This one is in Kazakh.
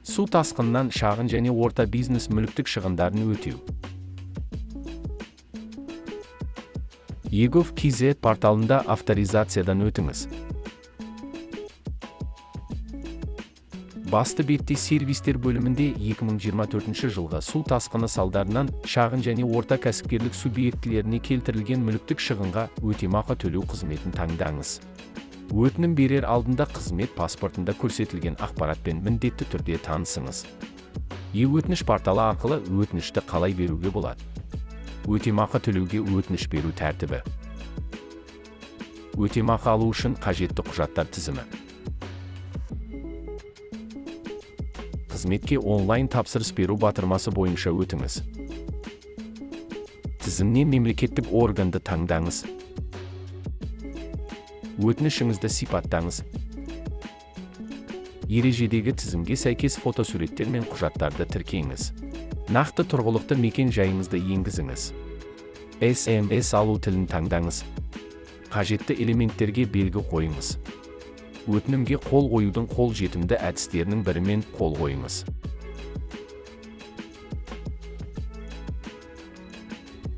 Су тасқынынан шағын және орта бизнес мүліктік шығындарын өтеу. Egov.kz порталында авторизациядан өтіңіз. Басты бетте сервистер бөлімінде 2024 жылға су тасқыны салдарынан шағын және орта кәсіпкерлік субъектілеріне келтірілген мүліктік шығынға өтемақы төлеу қызметін таңдаңыз. Өтінім берер алдында қызмет паспортында көрсетілген ақпаратпен міндетті түрде танысыңыз. Өтініш порталы арқылы өтінішті қалай беруге болады? Өтемақы төлеуге өтініш беру тәртібі. Өтемақы алу үшін қажетті құжаттар тізімі. Қызметке онлайн тапсырыс беру батырмасы бойынша өтіңіз. Тізімнен мемлекеттік органды таңдаңыз. Өтінішіңізді сипаттаңыз. Ережедегі тізімге сәйкес фотосуреттер мен құжаттарды тіркеңіз. Нақты тұрғылықты мекен жайыңызды енгізіңіз. SMS алу тілін таңдаңыз. Қажетті элементтерге белгі қойыңыз. Өтінімге қол қоюдың қол жетімді әдістерінің бірімен қол қойыңыз.